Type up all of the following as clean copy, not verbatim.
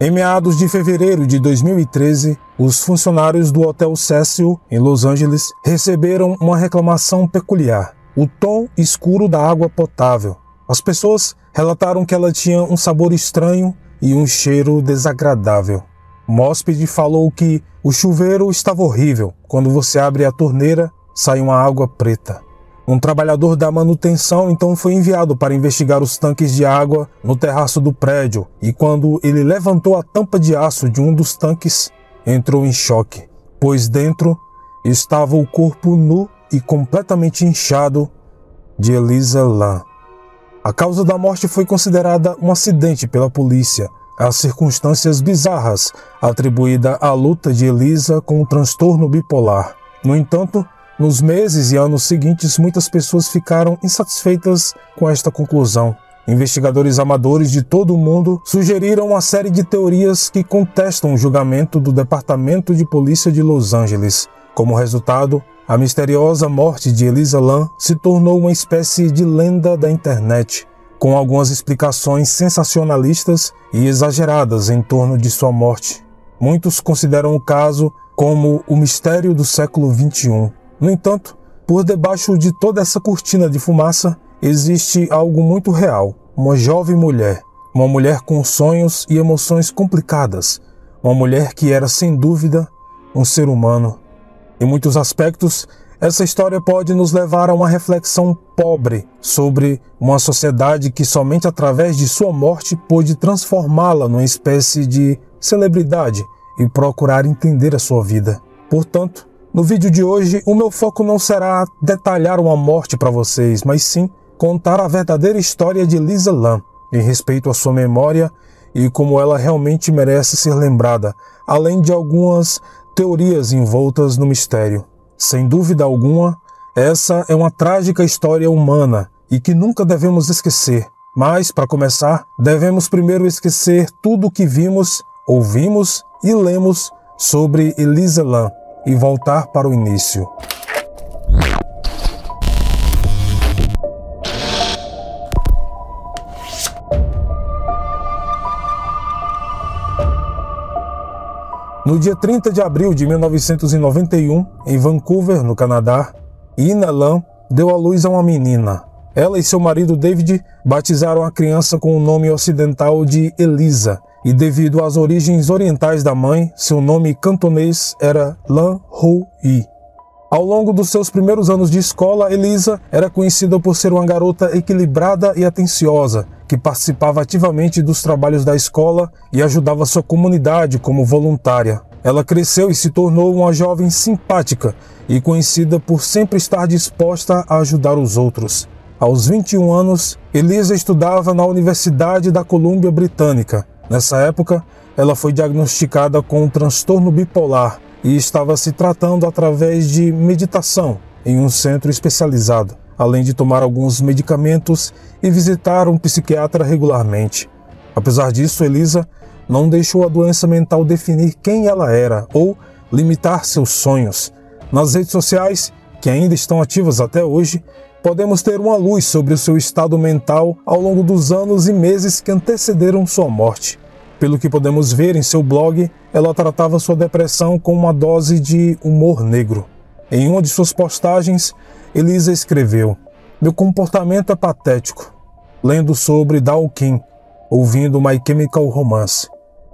Em meados de fevereiro de 2013, os funcionários do Hotel Cecil, em Los Angeles, receberam uma reclamação peculiar: o tom escuro da água potável. As pessoas relataram que ela tinha um sabor estranho e um cheiro desagradável. O hóspede falou que o chuveiro estava horrível. Quando você abre a torneira, sai uma água preta. Um trabalhador da manutenção então foi enviado para investigar os tanques de água no terraço do prédio, e quando ele levantou a tampa de aço de um dos tanques, entrou em choque, pois dentro estava o corpo nu e completamente inchado de Elisa Lam. A causa da morte foi considerada um acidente pela polícia. As circunstâncias bizarras atribuídas à luta de Elisa com o transtorno bipolar. No entanto, nos meses e anos seguintes, muitas pessoas ficaram insatisfeitas com esta conclusão. Investigadores amadores de todo o mundo sugeriram uma série de teorias que contestam o julgamento do Departamento de Polícia de Los Angeles. Como resultado, a misteriosa morte de Elisa Lam se tornou uma espécie de lenda da internet, com algumas explicações sensacionalistas e exageradas em torno de sua morte. Muitos consideram o caso como o mistério do século XXI. No entanto, por debaixo de toda essa cortina de fumaça, existe algo muito real: uma jovem mulher, uma mulher com sonhos e emoções complicadas, uma mulher que era, sem dúvida, um ser humano. Em muitos aspectos, essa história pode nos levar a uma reflexão pobre sobre uma sociedade que somente através de sua morte pôde transformá-la numa espécie de celebridade e procurar entender a sua vida. Portanto, no vídeo de hoje, o meu foco não será detalhar uma morte para vocês, mas sim contar a verdadeira história de Elisa Lam, em respeito à sua memória e como ela realmente merece ser lembrada, além de algumas teorias envoltas no mistério. Sem dúvida alguma, essa é uma trágica história humana e que nunca devemos esquecer. Mas, para começar, devemos primeiro esquecer tudo o que vimos, ouvimos e lemos sobre Elisa Lam e voltar para o início. No dia 30 de abril de 1991, em Vancouver, no Canadá, Ina Lam deu à luz a uma menina. Ela e seu marido David batizaram a criança com o nome ocidental de Elisa, e devido às origens orientais da mãe, seu nome cantonês era Lam Ho Yi. Ao longo dos seus primeiros anos de escola, Elisa era conhecida por ser uma garota equilibrada e atenciosa, que participava ativamente dos trabalhos da escola e ajudava sua comunidade como voluntária. Ela cresceu e se tornou uma jovem simpática e conhecida por sempre estar disposta a ajudar os outros. Aos 21 anos, Elisa estudava na Universidade da Colômbia Britânica. Nessa época, ela foi diagnosticada com um transtorno bipolar e estava se tratando através de meditação em um centro especializado, além de tomar alguns medicamentos e visitar um psiquiatra regularmente. Apesar disso, Elisa não deixou a doença mental definir quem ela era ou limitar seus sonhos. Nas redes sociais, que ainda estão ativas até hoje, podemos ter uma luz sobre o seu estado mental ao longo dos anos e meses que antecederam sua morte. Pelo que podemos ver em seu blog, ela tratava sua depressão com uma dose de humor negro. Em uma de suas postagens, Elisa escreveu: "Meu comportamento é patético. Lendo sobre Dawkins, ouvindo My Chemical Romance.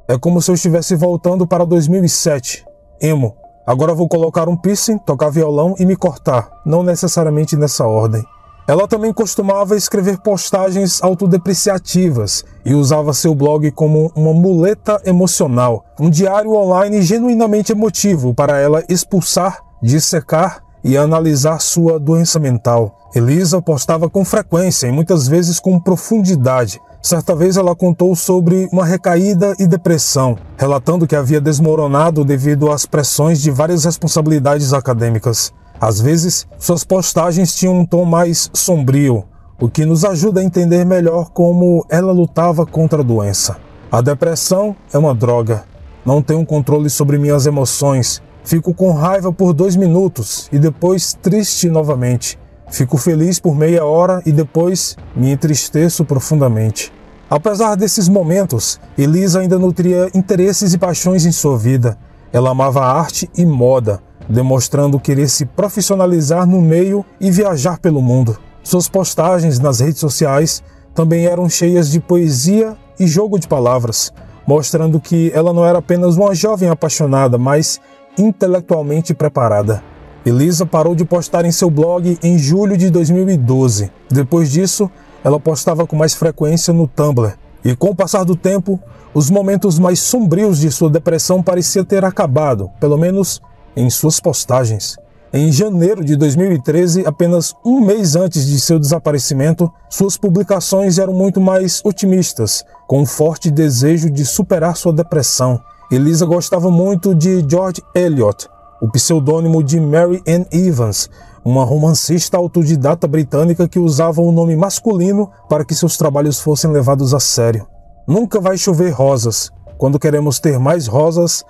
É como se eu estivesse voltando para 2007. Emo. Agora vou colocar um piercing, tocar violão e me cortar, não necessariamente nessa ordem." Ela também costumava escrever postagens autodepreciativas e usava seu blog como uma muleta emocional, um diário online genuinamente emotivo para ela expulsar, dissecar e analisar sua doença mental. Elisa postava com frequência e muitas vezes com profundidade. Certa vez ela contou sobre uma recaída e depressão, relatando que havia desmoronado devido às pressões de várias responsabilidades acadêmicas. Às vezes, suas postagens tinham um tom mais sombrio, o que nos ajuda a entender melhor como ela lutava contra a doença. A depressão é uma droga. Não tenho controle sobre minhas emoções. Fico com raiva por 2 minutos e depois triste novamente. Fico feliz por meia hora e depois me entristeço profundamente. Apesar desses momentos, Elisa ainda nutria interesses e paixões em sua vida. Ela amava arte e moda, demonstrando querer se profissionalizar no meio e viajar pelo mundo. Suas postagens nas redes sociais também eram cheias de poesia e jogo de palavras, mostrando que ela não era apenas uma jovem apaixonada, mas intelectualmente preparada. Elisa parou de postar em seu blog em julho de 2012. Depois disso, ela postava com mais frequência no Tumblr. E com o passar do tempo, os momentos mais sombrios de sua depressão pareciam ter acabado, pelo menos em suas postagens. Em janeiro de 2013, apenas um mês antes de seu desaparecimento, suas publicações eram muito mais otimistas, com um forte desejo de superar sua depressão. Elisa gostava muito de George Eliot, o pseudônimo de Mary Ann Evans, uma romancista autodidata britânica que usava o nome masculino para que seus trabalhos fossem levados a sério. Nunca vai chover rosas. Quando queremos ter mais rosas,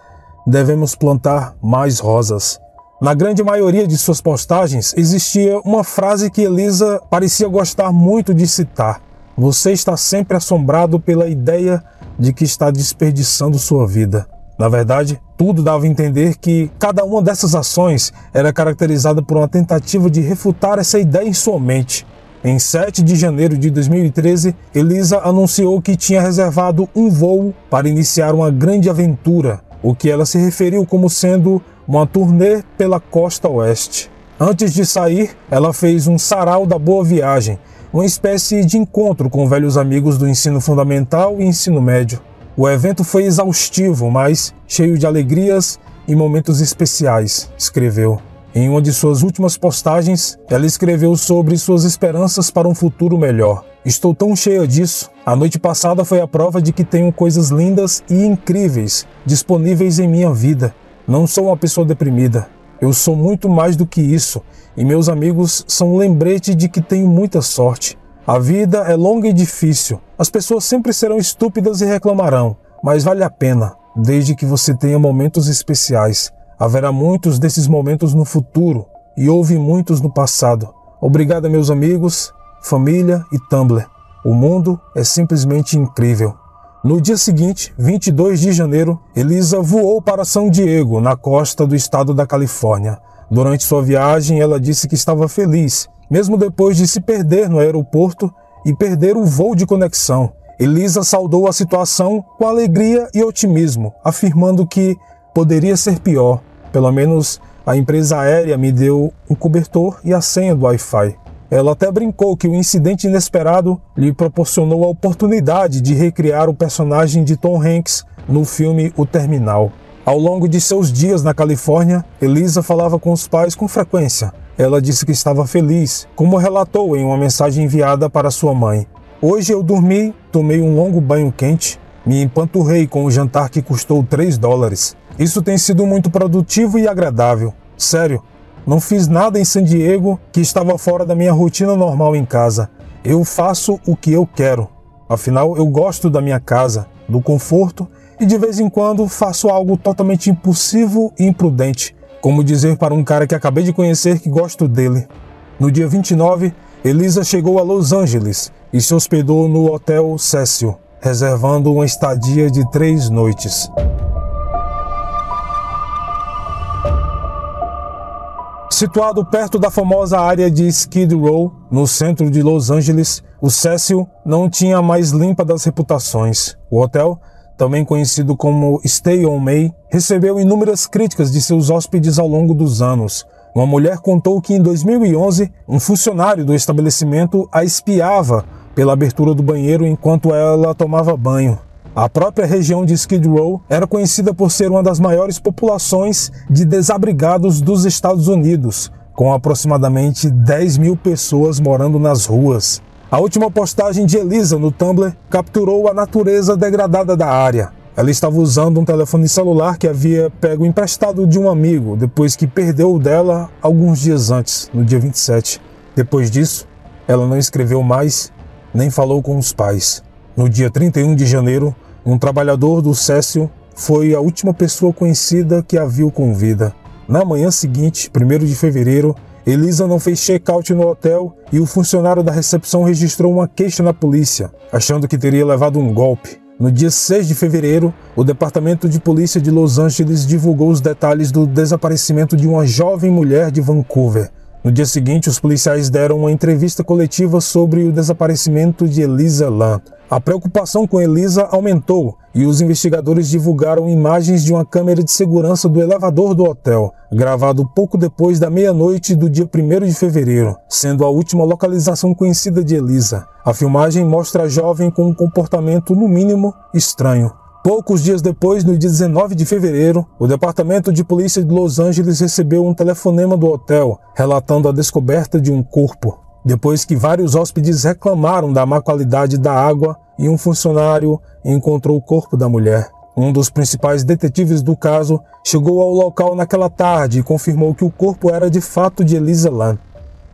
devemos plantar mais rosas. Na grande maioria de suas postagens, existia uma frase que Elisa parecia gostar muito de citar. Você está sempre assombrado pela ideia de que está desperdiçando sua vida. Na verdade, tudo dava a entender que cada uma dessas ações era caracterizada por uma tentativa de refutar essa ideia em sua mente. Em 7 de janeiro de 2013, Elisa anunciou que tinha reservado um voo para iniciar uma grande aventura, o que ela se referiu como sendo uma turnê pela costa oeste. Antes de sair, ela fez um sarau da boa viagem, uma espécie de encontro com velhos amigos do ensino fundamental e ensino médio. O evento foi exaustivo, mas cheio de alegrias e momentos especiais, escreveu. Em uma de suas últimas postagens, ela escreveu sobre suas esperanças para um futuro melhor. Estou tão cheia disso. A noite passada foi a prova de que tenho coisas lindas e incríveis disponíveis em minha vida. Não sou uma pessoa deprimida. Eu sou muito mais do que isso, e meus amigos são um lembrete de que tenho muita sorte. A vida é longa e difícil. As pessoas sempre serão estúpidas e reclamarão, mas vale a pena, desde que você tenha momentos especiais. Haverá muitos desses momentos no futuro, e houve muitos no passado. Obrigado, meus amigos, família e Tumblr. O mundo é simplesmente incrível. No dia seguinte, 22 de janeiro, Elisa voou para San Diego, na costa do estado da Califórnia. Durante sua viagem, ela disse que estava feliz, mesmo depois de se perder no aeroporto e perder o voo de conexão. Elisa saudou a situação com alegria e otimismo, afirmando que poderia ser pior. Pelo menos a empresa aérea me deu um cobertor e a senha do Wi-Fi. Ela até brincou que o incidente inesperado lhe proporcionou a oportunidade de recriar o personagem de Tom Hanks no filme O Terminal. Ao longo de seus dias na Califórnia, Elisa falava com os pais com frequência. Ela disse que estava feliz, como relatou em uma mensagem enviada para sua mãe. Hoje eu dormi, tomei um longo banho quente, me empanturrei com um jantar que custou $3. Isso tem sido muito produtivo e agradável. Sério, não fiz nada em San Diego que estava fora da minha rotina normal em casa. Eu faço o que eu quero. Afinal, eu gosto da minha casa, do conforto e de vez em quando faço algo totalmente impulsivo e imprudente, como dizer para um cara que acabei de conhecer que gosto dele. No dia 29, Elisa chegou a Los Angeles e se hospedou no Hotel Cecil, reservando uma estadia de 3 noites. Situado perto da famosa área de Skid Row, no centro de Los Angeles, o Cecil não tinha a mais limpa das reputações. O hotel, também conhecido como Stay on May, recebeu inúmeras críticas de seus hóspedes ao longo dos anos. Uma mulher contou que em 2011, um funcionário do estabelecimento a espiava pela abertura do banheiro enquanto ela tomava banho. A própria região de Skid Row era conhecida por ser uma das maiores populações de desabrigados dos Estados Unidos, com aproximadamente 10 mil pessoas morando nas ruas. A última postagem de Elisa no Tumblr capturou a natureza degradada da área. Ela estava usando um telefone celular que havia pego emprestado de um amigo, depois que perdeu o dela alguns dias antes, no dia 27. Depois disso, ela não escreveu mais, nem falou com os pais. No dia 31 de janeiro, um trabalhador do Cecil foi a última pessoa conhecida que a viu com vida. Na manhã seguinte, 1º de fevereiro, Elisa não fez check-out no hotel e o funcionário da recepção registrou uma queixa na polícia, achando que teria levado um golpe. No dia 6 de fevereiro, o Departamento de Polícia de Los Angeles divulgou os detalhes do desaparecimento de uma jovem mulher de Vancouver. No dia seguinte, os policiais deram uma entrevista coletiva sobre o desaparecimento de Elisa Lam. A preocupação com Elisa aumentou e os investigadores divulgaram imagens de uma câmera de segurança do elevador do hotel, gravado pouco depois da meia-noite do dia 1º de fevereiro, sendo a última localização conhecida de Elisa. A filmagem mostra a jovem com um comportamento, no mínimo, estranho. Poucos dias depois, no dia 19 de fevereiro, o Departamento de Polícia de Los Angeles recebeu um telefonema do hotel, relatando a descoberta de um corpo. Depois que vários hóspedes reclamaram da má qualidade da água e um funcionário encontrou o corpo da mulher. Um dos principais detetives do caso chegou ao local naquela tarde e confirmou que o corpo era de fato de Elisa Lam.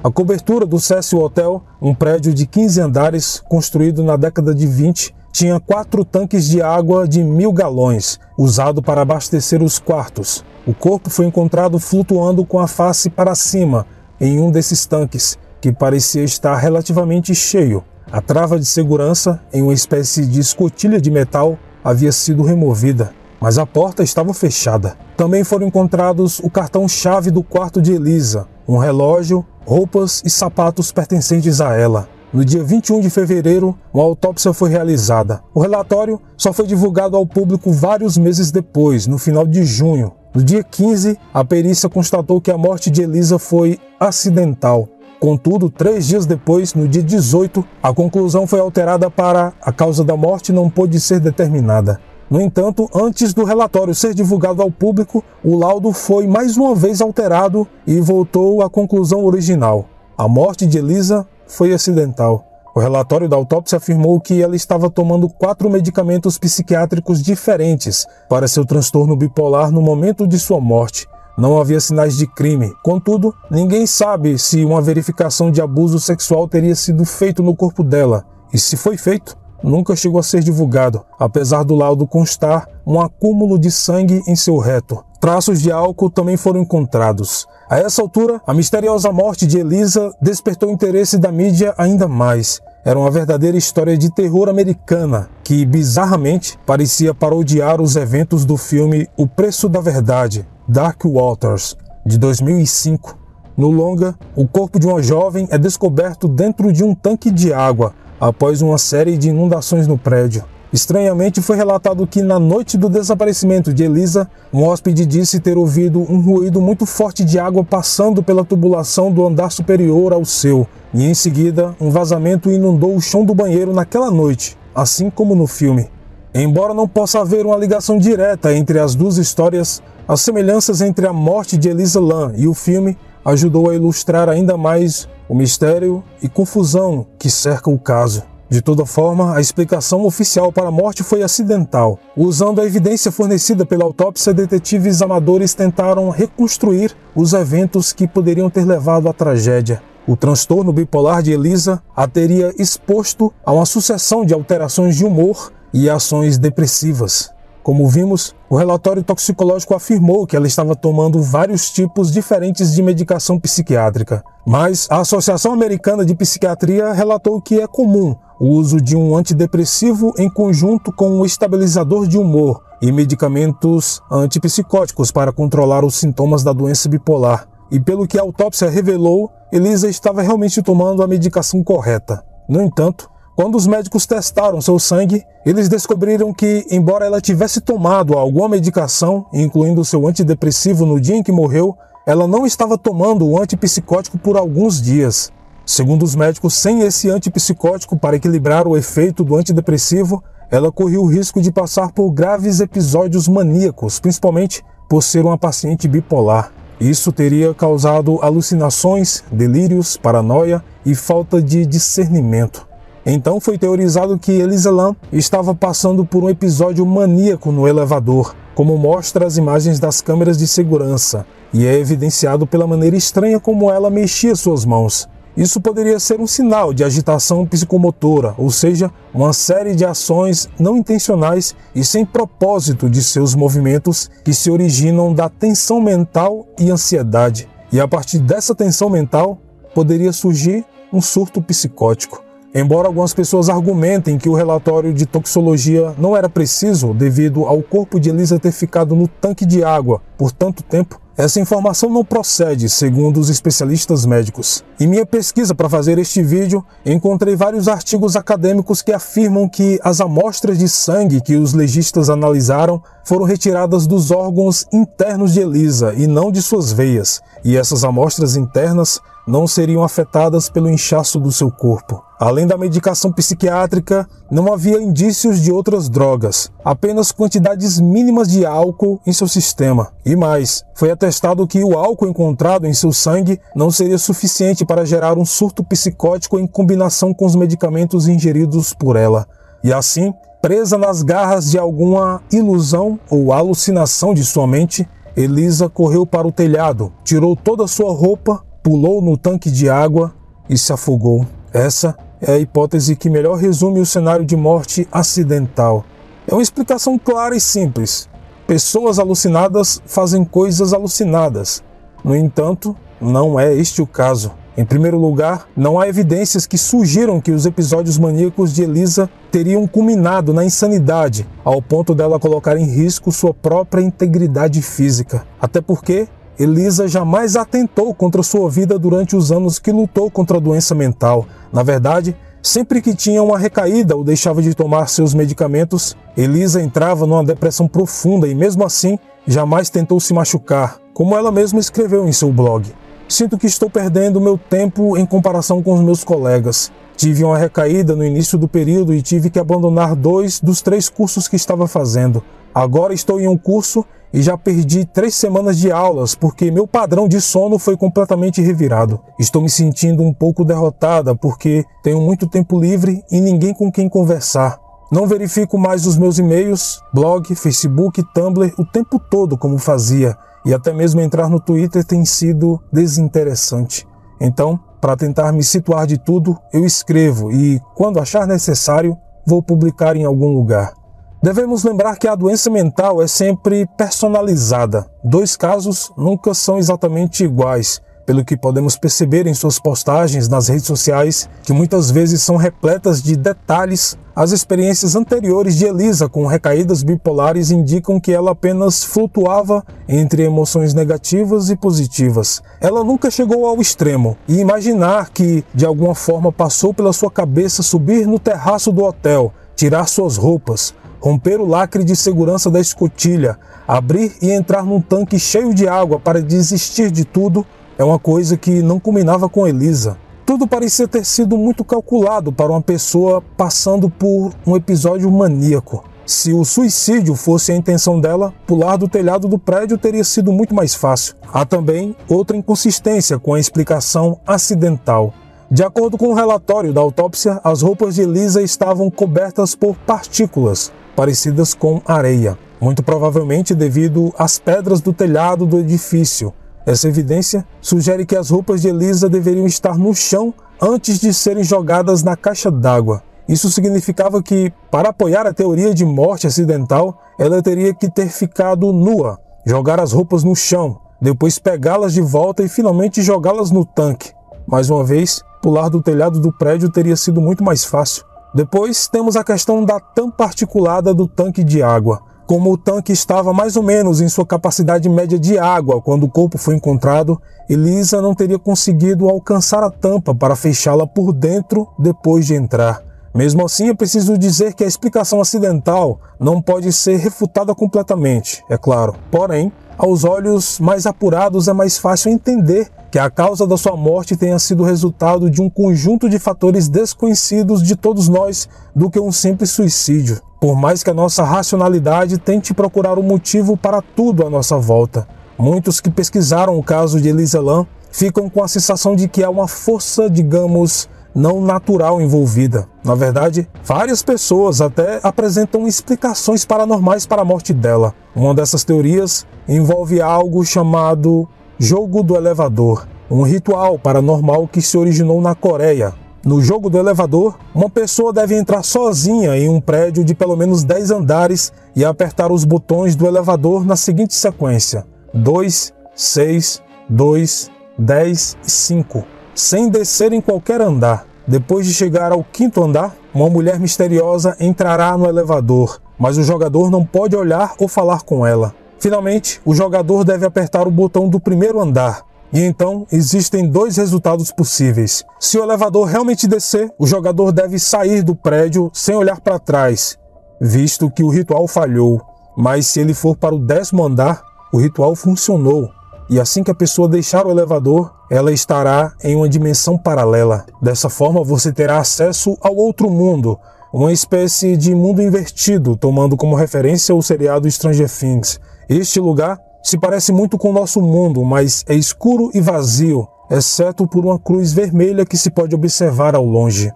A cobertura do Cecil Hotel, um prédio de 15 andares construído na década de 20, tinha 4 tanques de água de 1.000 galões, usado para abastecer os quartos. O corpo foi encontrado flutuando com a face para cima em um desses tanques, que parecia estar relativamente cheio. A trava de segurança, em uma espécie de escotilha de metal, havia sido removida, mas a porta estava fechada. Também foram encontrados o cartão-chave do quarto de Elisa, um relógio, roupas e sapatos pertencentes a ela. No dia 21 de fevereiro, uma autópsia foi realizada. O relatório só foi divulgado ao público vários meses depois, no final de junho. No dia 15, a perícia constatou que a morte de Elisa foi acidental. Contudo, 3 dias depois, no dia 18, a conclusão foi alterada para a causa da morte não pôde ser determinada. No entanto, antes do relatório ser divulgado ao público, o laudo foi mais uma vez alterado e voltou à conclusão original. A morte de Elisa foi acidental. O relatório da autópsia afirmou que ela estava tomando 4 medicamentos psiquiátricos diferentes para seu transtorno bipolar no momento de sua morte. Não havia sinais de crime. Contudo, ninguém sabe se uma verificação de abuso sexual teria sido feito no corpo dela. E se foi feito, nunca chegou a ser divulgado, apesar do laudo constar um acúmulo de sangue em seu reto. Traços de álcool também foram encontrados. A essa altura, a misteriosa morte de Elisa despertou o interesse da mídia ainda mais. Era uma verdadeira história de terror americana, que bizarramente parecia parodiar os eventos do filme O Preço da Verdade, Dark Waters, de 2005. No longa, o corpo de uma jovem é descoberto dentro de um tanque de água, após uma série de inundações no prédio. Estranhamente, foi relatado que na noite do desaparecimento de Elisa, um hóspede disse ter ouvido um ruído muito forte de água passando pela tubulação do andar superior ao seu, e em seguida, um vazamento inundou o chão do banheiro naquela noite, assim como no filme. Embora não possa haver uma ligação direta entre as duas histórias, as semelhanças entre a morte de Elisa Lam e o filme ajudou a ilustrar ainda mais o mistério e confusão que cerca o caso. De toda forma, a explicação oficial para a morte foi acidental. Usando a evidência fornecida pela autópsia, detetives amadores tentaram reconstruir os eventos que poderiam ter levado à tragédia. O transtorno bipolar de Elisa a teria exposto a uma sucessão de alterações de humor e ações depressivas. Como vimos, o relatório toxicológico afirmou que ela estava tomando vários tipos diferentes de medicação psiquiátrica. Mas a Associação Americana de Psiquiatria relatou que é comum o uso de um antidepressivo em conjunto com um estabilizador de humor e medicamentos antipsicóticos para controlar os sintomas da doença bipolar. E pelo que a autópsia revelou, Elisa estava realmente tomando a medicação correta. No entanto, quando os médicos testaram seu sangue, eles descobriram que, embora ela tivesse tomado alguma medicação, incluindo seu antidepressivo no dia em que morreu, ela não estava tomando o antipsicótico por alguns dias. Segundo os médicos, sem esse antipsicótico para equilibrar o efeito do antidepressivo, ela corria o risco de passar por graves episódios maníacos, principalmente por ser uma paciente bipolar. Isso teria causado alucinações, delírios, paranoia e falta de discernimento. Então foi teorizado que Elisa Lam estava passando por um episódio maníaco no elevador, como mostra as imagens das câmeras de segurança, e é evidenciado pela maneira estranha como ela mexia suas mãos. Isso poderia ser um sinal de agitação psicomotora, ou seja, uma série de ações não intencionais e sem propósito de seus movimentos que se originam da tensão mental e ansiedade. e a partir dessa tensão mental poderia surgir um surto psicótico. Embora algumas pessoas argumentem que o relatório de toxicologia não era preciso devido ao corpo de Elisa ter ficado no tanque de água por tanto tempo, essa informação não procede, segundo os especialistas médicos. Em minha pesquisa para fazer este vídeo, encontrei vários artigos acadêmicos que afirmam que as amostras de sangue que os legistas analisaram foram retiradas dos órgãos internos de Elisa e não de suas veias, e essas amostras internas não seriam afetadas pelo inchaço do seu corpo. Além da medicação psiquiátrica, não havia indícios de outras drogas, apenas quantidades mínimas de álcool em seu sistema. E mais, foi atestado que o álcool encontrado em seu sangue não seria suficiente para gerar um surto psicótico em combinação com os medicamentos ingeridos por ela. E assim, presa nas garras de alguma ilusão ou alucinação de sua mente, Elisa correu para o telhado, tirou toda a sua roupa, pulou no tanque de água e se afogou. Essa é a hipótese que melhor resume o cenário de morte acidental. É uma explicação clara e simples. Pessoas alucinadas fazem coisas alucinadas. No entanto, não é este o caso. Em primeiro lugar, não há evidências que sugiram que os episódios maníacos de Elisa teriam culminado na insanidade, ao ponto dela colocar em risco sua própria integridade física. Até porque Elisa jamais atentou contra sua vida durante os anos que lutou contra a doença mental. Na verdade, sempre que tinha uma recaída ou deixava de tomar seus medicamentos, Elisa entrava numa depressão profunda e mesmo assim jamais tentou se machucar, como ela mesma escreveu em seu blog. Sinto que estou perdendo meu tempo em comparação com os meus colegas. Tive uma recaída no início do período e tive que abandonar 2 dos 3 cursos que estava fazendo. Agora estou em um curso e já perdi 3 semanas de aulas porque meu padrão de sono foi completamente revirado. Estou me sentindo um pouco derrotada porque tenho muito tempo livre e ninguém com quem conversar. Não verifico mais os meus e-mails, blog, Facebook, Tumblr o tempo todo como fazia, e até mesmo entrar no Twitter tem sido desinteressante. Então, para tentar me situar de tudo, eu escrevo e, quando achar necessário, vou publicar em algum lugar. Devemos lembrar que a doença mental é sempre personalizada. 2 casos nunca são exatamente iguais, pelo que podemos perceber em suas postagens nas redes sociais, que muitas vezes são repletas de detalhes. As experiências anteriores de Elisa com recaídas bipolares indicam que ela apenas flutuava entre emoções negativas e positivas. Ela nunca chegou ao extremo, e imaginar que, de alguma forma, passou pela sua cabeça subir no terraço do hotel, tirar suas roupas, romper o lacre de segurança da escotilha, abrir e entrar num tanque cheio de água para desistir de tudo, é uma coisa que não combinava com Elisa. Tudo parecia ter sido muito calculado para uma pessoa passando por um episódio maníaco. Se o suicídio fosse a intenção dela, pular do telhado do prédio teria sido muito mais fácil. Há também outra inconsistência com a explicação acidental. De acordo com o relatório da autópsia, as roupas de Elisa estavam cobertas por partículas parecidas com areia, muito provavelmente devido às pedras do telhado do edifício. Essa evidência sugere que as roupas de Elisa deveriam estar no chão antes de serem jogadas na caixa d'água. Isso significava que, para apoiar a teoria de morte acidental, ela teria que ter ficado nua, jogar as roupas no chão, depois pegá-las de volta e finalmente jogá-las no tanque. Mais uma vez, pular do telhado do prédio teria sido muito mais fácil. Depois temos a questão da tampa articulada do tanque de água. Como o tanque estava mais ou menos em sua capacidade média de água quando o corpo foi encontrado, Elisa não teria conseguido alcançar a tampa para fechá-la por dentro depois de entrar. Mesmo assim, é preciso dizer que a explicação acidental não pode ser refutada completamente, é claro. Porém, aos olhos mais apurados é mais fácil entender que a causa da sua morte tenha sido resultado de um conjunto de fatores desconhecidos de todos nós do que um simples suicídio. Por mais que a nossa racionalidade tente procurar um motivo para tudo à nossa volta, muitos que pesquisaram o caso de Elisa Lam ficam com a sensação de que há uma força, digamos, não natural envolvida. Na verdade, várias pessoas até apresentam explicações paranormais para a morte dela. Uma dessas teorias envolve algo chamado Jogo do Elevador, um ritual paranormal que se originou na Coreia. No Jogo do Elevador, uma pessoa deve entrar sozinha em um prédio de pelo menos 10 andares e apertar os botões do elevador na seguinte sequência: 2, 6, 2, 10 e 5, sem descer em qualquer andar. Depois de chegar ao 5º andar, uma mulher misteriosa entrará no elevador, mas o jogador não pode olhar ou falar com ela. Finalmente, o jogador deve apertar o botão do 1º andar. E então, existem 2 resultados possíveis. Se o elevador realmente descer, o jogador deve sair do prédio sem olhar para trás, visto que o ritual falhou. Mas se ele for para o 10º andar, o ritual funcionou. E assim que a pessoa deixar o elevador, ela estará em uma dimensão paralela. Dessa forma, você terá acesso ao outro mundo, uma espécie de mundo invertido, tomando como referência o seriado Stranger Things. Este lugar se parece muito com o nosso mundo, mas é escuro e vazio, exceto por uma cruz vermelha que se pode observar ao longe.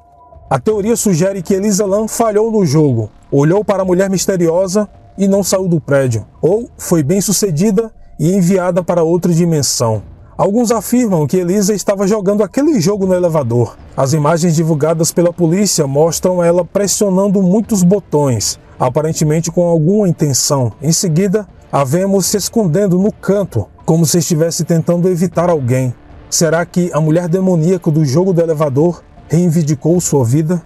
A teoria sugere que Elisa Lam falhou no jogo, olhou para a mulher misteriosa e não saiu do prédio, ou foi bem sucedida e enviada para outra dimensão. Alguns afirmam que Elisa estava jogando aquele jogo no elevador. As imagens divulgadas pela polícia mostram ela pressionando muitos botões, aparentemente com alguma intenção. Em seguida, a vemos se escondendo no canto, como se estivesse tentando evitar alguém. Será que a mulher demoníaca do jogo do elevador reivindicou sua vida?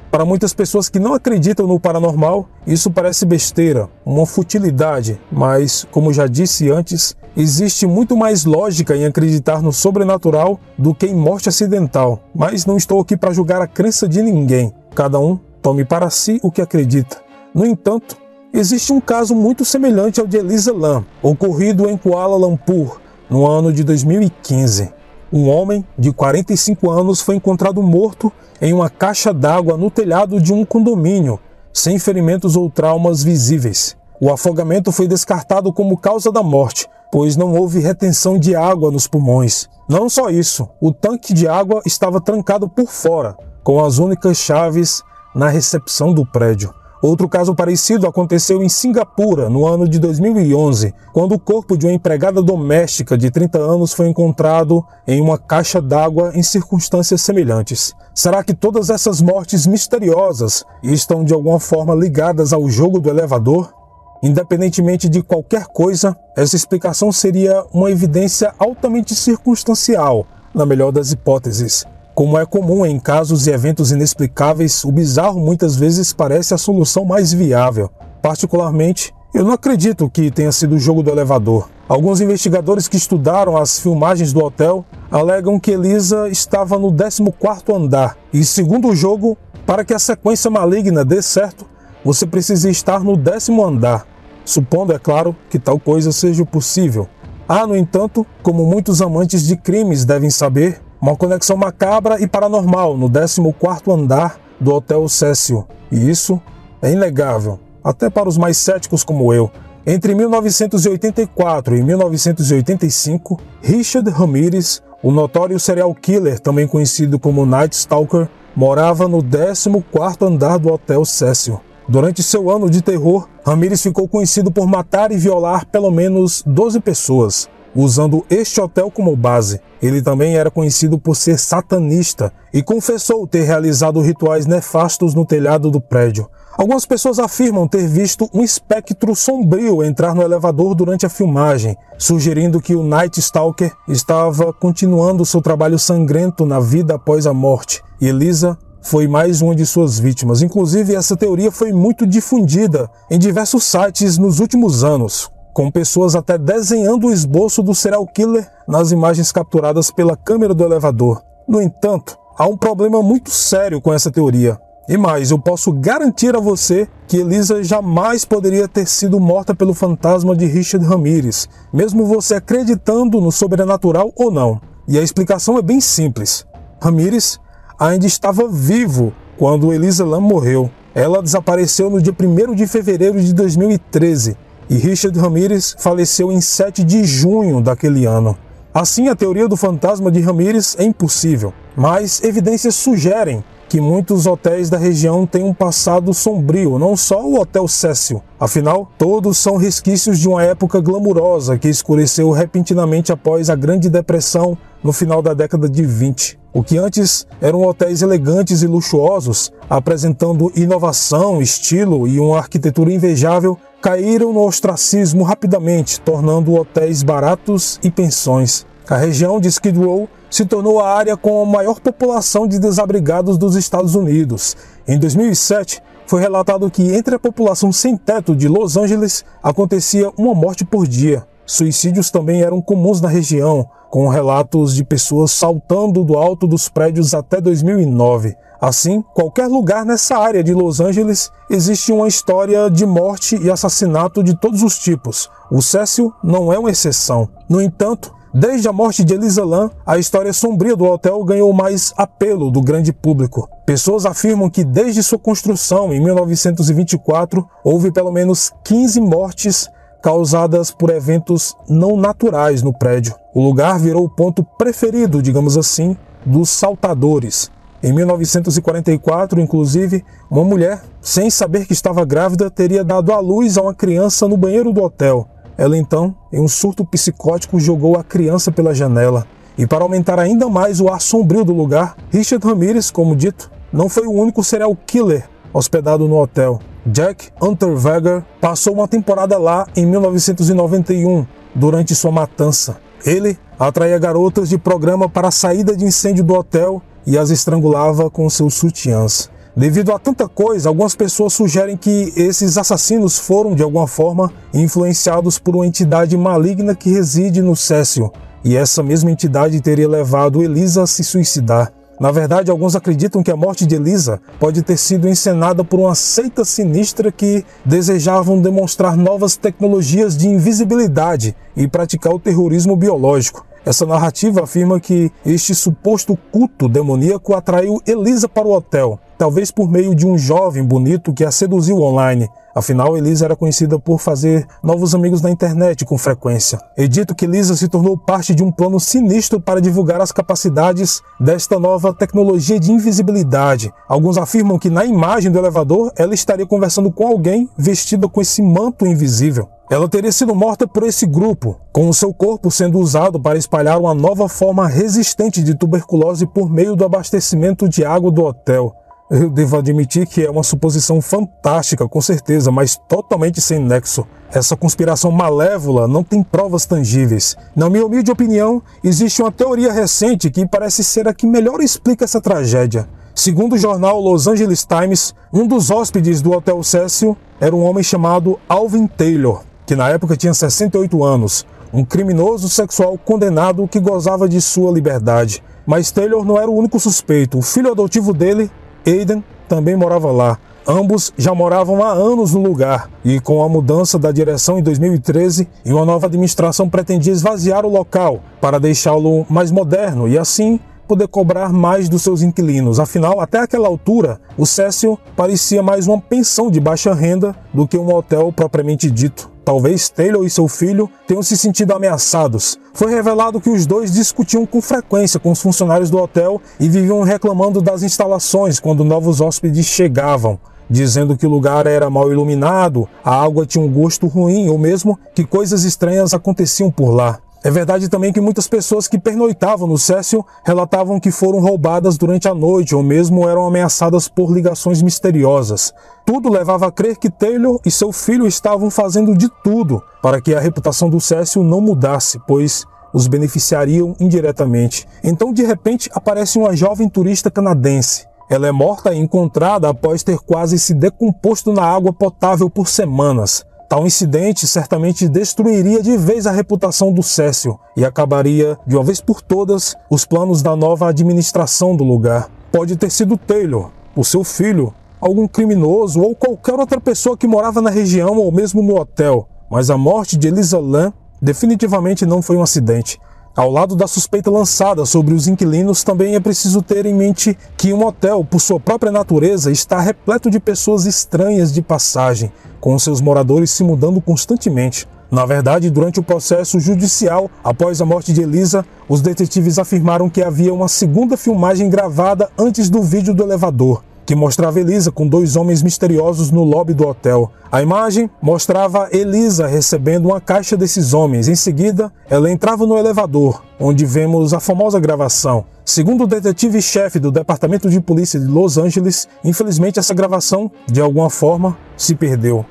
Para muitas pessoas que não acreditam no paranormal, isso parece besteira, uma futilidade, mas, como já disse antes, existe muito mais lógica em acreditar no sobrenatural do que em morte acidental. Mas não estou aqui para julgar a crença de ninguém. Cada um tome para si o que acredita. No entanto, existe um caso muito semelhante ao de Elisa Lam, ocorrido em Kuala Lumpur, no ano de 2015. Um homem de 45 anos foi encontrado morto em uma caixa d'água no telhado de um condomínio, sem ferimentos ou traumas visíveis. O afogamento foi descartado como causa da morte, pois não houve retenção de água nos pulmões. Não só isso, o tanque de água estava trancado por fora, com as únicas chaves na recepção do prédio. Outro caso parecido aconteceu em Singapura, no ano de 2011, quando o corpo de uma empregada doméstica de 30 anos foi encontrado em uma caixa d'água em circunstâncias semelhantes. Será que todas essas mortes misteriosas estão de alguma forma ligadas ao jogo do elevador? Independentemente de qualquer coisa, essa explicação seria uma evidência altamente circunstancial, na melhor das hipóteses. Como é comum em casos e eventos inexplicáveis, o bizarro muitas vezes parece a solução mais viável. Particularmente, eu não acredito que tenha sido o jogo do elevador. Alguns investigadores que estudaram as filmagens do hotel alegam que Elisa estava no 14º andar. E segundo o jogo, para que a sequência maligna dê certo, você precisa estar no 10º andar. Supondo, é claro, que tal coisa seja possível. Há, no entanto, como muitos amantes de crimes devem saber, uma conexão macabra e paranormal no 14º andar do Hotel Cecil. E isso é inegável, até para os mais céticos como eu. Entre 1984 e 1985, Richard Ramirez, o notório serial killer, também conhecido como Night Stalker, morava no 14º andar do Hotel Cecil. Durante seu ano de terror, Ramirez ficou conhecido por matar e violar pelo menos 12 pessoas, usando este hotel como base. Ele também era conhecido por ser satanista e confessou ter realizado rituais nefastos no telhado do prédio. Algumas pessoas afirmam ter visto um espectro sombrio entrar no elevador durante a filmagem, sugerindo que o Night Stalker estava continuando seu trabalho sangrento na vida após a morte. E Elisa foi mais uma de suas vítimas. Inclusive, essa teoria foi muito difundida em diversos sites nos últimos anos, com pessoas até desenhando o esboço do serial killer nas imagens capturadas pela câmera do elevador. No entanto, há um problema muito sério com essa teoria. E mais, eu posso garantir a você que Elisa jamais poderia ter sido morta pelo fantasma de Richard Ramirez, mesmo você acreditando no sobrenatural ou não. E a explicação é bem simples. Ramirez ainda estava vivo quando Elisa Lam morreu. Ela desapareceu no dia 1º de fevereiro de 2013 e Richard Ramirez faleceu em 7 de junho daquele ano. Assim, a teoria do fantasma de Ramirez é impossível, mas evidências sugerem que muitos hotéis da região têm um passado sombrio, não só o Hotel Cecil. Afinal, todos são resquícios de uma época glamurosa que escureceu repentinamente após a Grande Depressão no final da década de 20. O que antes eram hotéis elegantes e luxuosos, apresentando inovação, estilo e uma arquitetura invejável, caíram no ostracismo rapidamente, tornando hotéis baratos e pensões. A região de Skid Row se tornou a área com a maior população de desabrigados dos Estados Unidos. Em 2007, foi relatado que entre a população sem teto de Los Angeles acontecia uma morte por dia. Suicídios também eram comuns na região, com relatos de pessoas saltando do alto dos prédios até 2009. Assim, qualquer lugar nessa área de Los Angeles existe uma história de morte e assassinato de todos os tipos. O Cecil não é uma exceção. No entanto, desde a morte de Elisa Lam, a história sombria do hotel ganhou mais apelo do grande público. Pessoas afirmam que desde sua construção em 1924, houve pelo menos 15 mortes causadas por eventos não naturais no prédio. O lugar virou o ponto preferido, digamos assim, dos saltadores. Em 1944, inclusive, uma mulher, sem saber que estava grávida, teria dado à luz a uma criança no banheiro do hotel. Ela então, em um surto psicótico, jogou a criança pela janela. E para aumentar ainda mais o ar sombrio do lugar, Richard Ramirez, como dito, não foi o único serial killer hospedado no hotel. Jack Unterweger passou uma temporada lá em 1991, durante sua matança. Ele atraía garotas de programa para a saída de incêndio do hotel e as estrangulava com seus sutiãs. Devido a tanta coisa, algumas pessoas sugerem que esses assassinos foram, de alguma forma, influenciados por uma entidade maligna que reside no Cecil, e essa mesma entidade teria levado Elisa a se suicidar. Na verdade, alguns acreditam que a morte de Elisa pode ter sido encenada por uma seita sinistra que desejavam demonstrar novas tecnologias de invisibilidade e praticar o terrorismo biológico. Essa narrativa afirma que este suposto culto demoníaco atraiu Elisa para o hotel, talvez por meio de um jovem bonito que a seduziu online. Afinal, Elisa era conhecida por fazer novos amigos na internet com frequência. É dito que Elisa se tornou parte de um plano sinistro para divulgar as capacidades desta nova tecnologia de invisibilidade. Alguns afirmam que na imagem do elevador ela estaria conversando com alguém vestida com esse manto invisível. Ela teria sido morta por esse grupo, com o seu corpo sendo usado para espalhar uma nova forma resistente de tuberculose por meio do abastecimento de água do hotel. Eu devo admitir que é uma suposição fantástica, com certeza, mas totalmente sem nexo. Essa conspiração malévola não tem provas tangíveis. Na minha humilde opinião, existe uma teoria recente que parece ser a que melhor explica essa tragédia. Segundo o jornal Los Angeles Times, um dos hóspedes do Hotel Cecil era um homem chamado Alvin Taylor, que na época tinha 68 anos, um criminoso sexual condenado que gozava de sua liberdade. Mas Taylor não era o único suspeito. O filho adotivo dele, Aiden, também morava lá. Ambos já moravam há anos no lugar, e com a mudança da direção em 2013, uma nova administração pretendia esvaziar o local para deixá-lo mais moderno e assim poder cobrar mais dos seus inquilinos. Afinal, até aquela altura, o Cecil parecia mais uma pensão de baixa renda do que um hotel propriamente dito. Talvez Taylor e seu filho tenham se sentido ameaçados. Foi revelado que os dois discutiam com frequência com os funcionários do hotel e viviam reclamando das instalações quando novos hóspedes chegavam, dizendo que o lugar era mal iluminado, a água tinha um gosto ruim ou mesmo que coisas estranhas aconteciam por lá. É verdade também que muitas pessoas que pernoitavam no Cecil relatavam que foram roubadas durante a noite ou mesmo eram ameaçadas por ligações misteriosas. Tudo levava a crer que Taylor e seu filho estavam fazendo de tudo para que a reputação do Cecil não mudasse, pois os beneficiariam indiretamente. Então, de repente, aparece uma jovem turista canadense. Ela é morta e encontrada após ter quase se decomposto na água potável por semanas. Tal incidente certamente destruiria de vez a reputação do Cecil e acabaria, de uma vez por todas, os planos da nova administração do lugar. Pode ter sido Taylor, o seu filho, algum criminoso ou qualquer outra pessoa que morava na região ou mesmo no hotel, mas a morte de Elisa Lam definitivamente não foi um acidente. Ao lado da suspeita lançada sobre os inquilinos, também é preciso ter em mente que um hotel, por sua própria natureza, está repleto de pessoas estranhas de passagem, com seus moradores se mudando constantemente. Na verdade, durante o processo judicial, após a morte de Elisa, os detetives afirmaram que havia uma segunda filmagem gravada antes do vídeo do elevador, que mostrava Elisa com dois homens misteriosos no lobby do hotel. A imagem mostrava Elisa recebendo uma caixa desses homens. Em seguida, ela entrava no elevador, onde vemos a famosa gravação. Segundo o detetive-chefe do Departamento de Polícia de Los Angeles, infelizmente essa gravação, de alguma forma, se perdeu.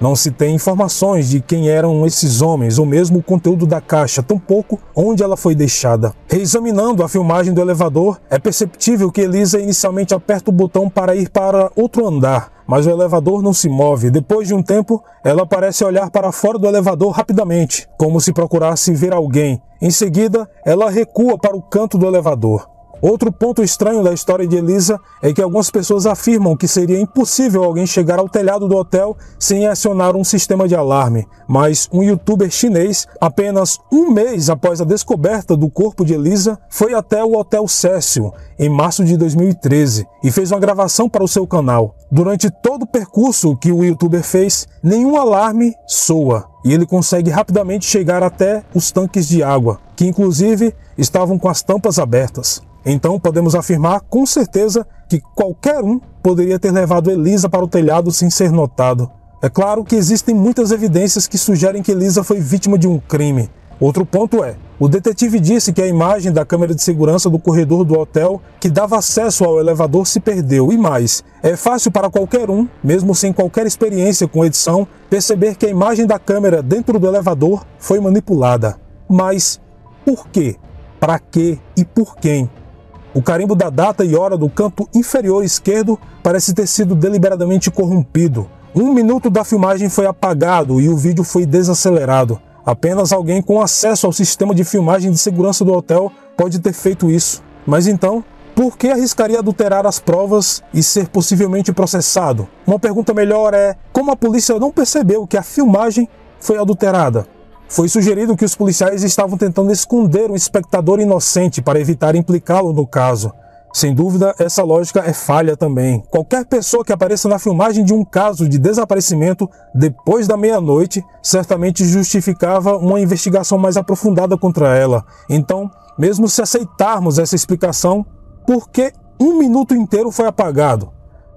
Não se tem informações de quem eram esses homens, ou mesmo o conteúdo da caixa, tampouco onde ela foi deixada. Reexaminando a filmagem do elevador, é perceptível que Elisa inicialmente aperta o botão para ir para outro andar, mas o elevador não se move. Depois de um tempo, ela parece olhar para fora do elevador rapidamente, como se procurasse ver alguém. Em seguida, ela recua para o canto do elevador. Outro ponto estranho da história de Elisa é que algumas pessoas afirmam que seria impossível alguém chegar ao telhado do hotel sem acionar um sistema de alarme, mas um youtuber chinês, apenas um mês após a descoberta do corpo de Elisa, foi até o Hotel Cecil, em março de 2013, e fez uma gravação para o seu canal. Durante todo o percurso que o youtuber fez, nenhum alarme soa, e ele consegue rapidamente chegar até os tanques de água, que inclusive estavam com as tampas abertas. Então podemos afirmar com certeza que qualquer um poderia ter levado Elisa para o telhado sem ser notado. É claro que existem muitas evidências que sugerem que Elisa foi vítima de um crime. Outro ponto é, o detetive disse que a imagem da câmera de segurança do corredor do hotel que dava acesso ao elevador se perdeu. E mais, é fácil para qualquer um, mesmo sem qualquer experiência com edição, perceber que a imagem da câmera dentro do elevador foi manipulada. Mas por quê? Para quê e por quem? O carimbo da data e hora do canto inferior esquerdo parece ter sido deliberadamente corrompido. 1 minuto da filmagem foi apagado e o vídeo foi desacelerado. Apenas alguém com acesso ao sistema de filmagem de segurança do hotel pode ter feito isso. Mas então, por que arriscaria adulterar as provas e ser possivelmente processado? Uma pergunta melhor é, como a polícia não percebeu que a filmagem foi adulterada? Foi sugerido que os policiais estavam tentando esconder um espectador inocente para evitar implicá-lo no caso. Sem dúvida, essa lógica é falha também. Qualquer pessoa que apareça na filmagem de um caso de desaparecimento depois da meia-noite certamente justificava uma investigação mais aprofundada contra ela. Então, mesmo se aceitarmos essa explicação, por que 1 minuto inteiro foi apagado?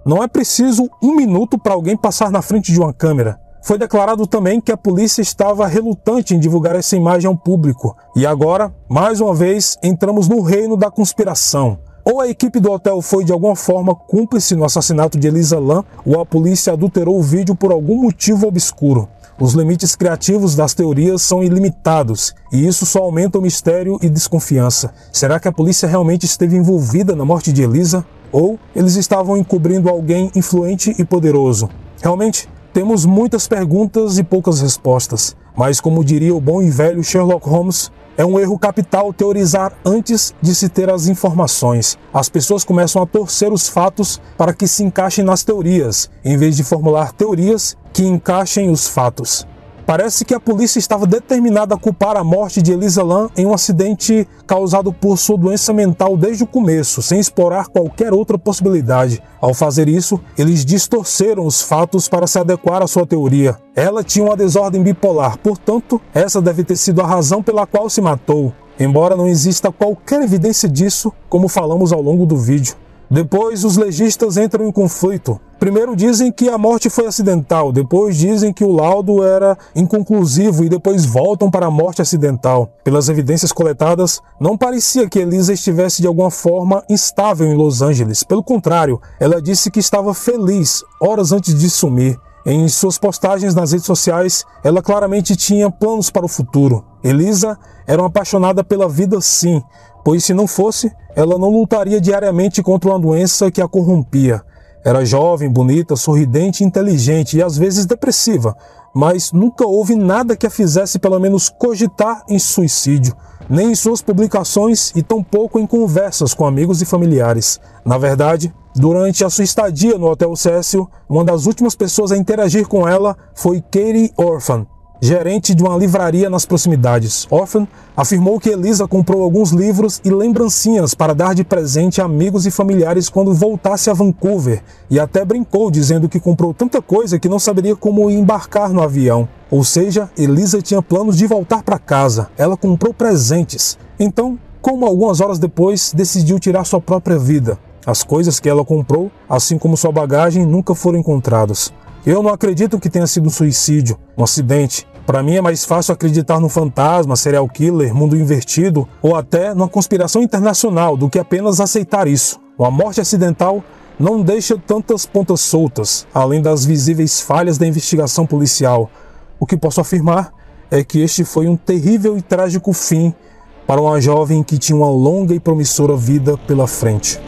Não é preciso 1 minuto para alguém passar na frente de uma câmera. Foi declarado também que a polícia estava relutante em divulgar essa imagem ao público. E agora, mais uma vez, entramos no reino da conspiração. Ou a equipe do hotel foi de alguma forma cúmplice no assassinato de Elisa Lam, ou a polícia adulterou o vídeo por algum motivo obscuro. Os limites criativos das teorias são ilimitados, e isso só aumenta o mistério e desconfiança. Será que a polícia realmente esteve envolvida na morte de Elisa? Ou eles estavam encobrindo alguém influente e poderoso? Realmente, temos muitas perguntas e poucas respostas, mas como diria o bom e velho Sherlock Holmes, é um erro capital teorizar antes de se ter as informações. As pessoas começam a torcer os fatos para que se encaixem nas teorias, em vez de formular teorias que encaixem os fatos. Parece que a polícia estava determinada a culpar a morte de Elisa Lam em um acidente causado por sua doença mental desde o começo, sem explorar qualquer outra possibilidade. Ao fazer isso, eles distorceram os fatos para se adequar à sua teoria. Ela tinha uma desordem bipolar, portanto, essa deve ter sido a razão pela qual se matou, embora não exista qualquer evidência disso, como falamos ao longo do vídeo. Depois, os legistas entram em conflito. Primeiro dizem que a morte foi acidental, depois dizem que o laudo era inconclusivo e depois voltam para a morte acidental. Pelas evidências coletadas, não parecia que Elisa estivesse de alguma forma instável em Los Angeles. Pelo contrário, ela disse que estava feliz horas antes de sumir. Em suas postagens nas redes sociais, ela claramente tinha planos para o futuro. Elisa era uma apaixonada pela vida, sim, pois se não fosse, ela não lutaria diariamente contra uma doença que a corrompia. Era jovem, bonita, sorridente, inteligente e às vezes depressiva, mas nunca houve nada que a fizesse pelo menos cogitar em suicídio, nem em suas publicações e tampouco em conversas com amigos e familiares. Na verdade, durante a sua estadia no Hotel Cecil, uma das últimas pessoas a interagir com ela foi Katie Orphan, gerente de uma livraria nas proximidades. Orphan afirmou que Elisa comprou alguns livros e lembrancinhas para dar de presente a amigos e familiares quando voltasse a Vancouver, e até brincou dizendo que comprou tanta coisa que não saberia como embarcar no avião. Ou seja, Elisa tinha planos de voltar para casa. Ela comprou presentes. Então, como algumas horas depois, decidiu tirar sua própria vida. As coisas que ela comprou, assim como sua bagagem, nunca foram encontradas. Eu não acredito que tenha sido um suicídio, um acidente. Para mim é mais fácil acreditar no fantasma, serial killer, mundo invertido ou até numa conspiração internacional do que apenas aceitar isso. Uma morte acidental não deixa tantas pontas soltas, além das visíveis falhas da investigação policial. O que posso afirmar é que este foi um terrível e trágico fim para uma jovem que tinha uma longa e promissora vida pela frente.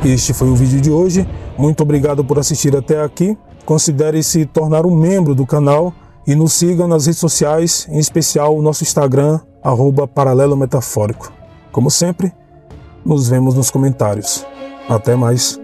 Este foi o vídeo de hoje. Muito obrigado por assistir até aqui. Considere se tornar um membro do canal e nos siga nas redes sociais, em especial o nosso Instagram, @paralelometafórico. Como sempre, nos vemos nos comentários. Até mais.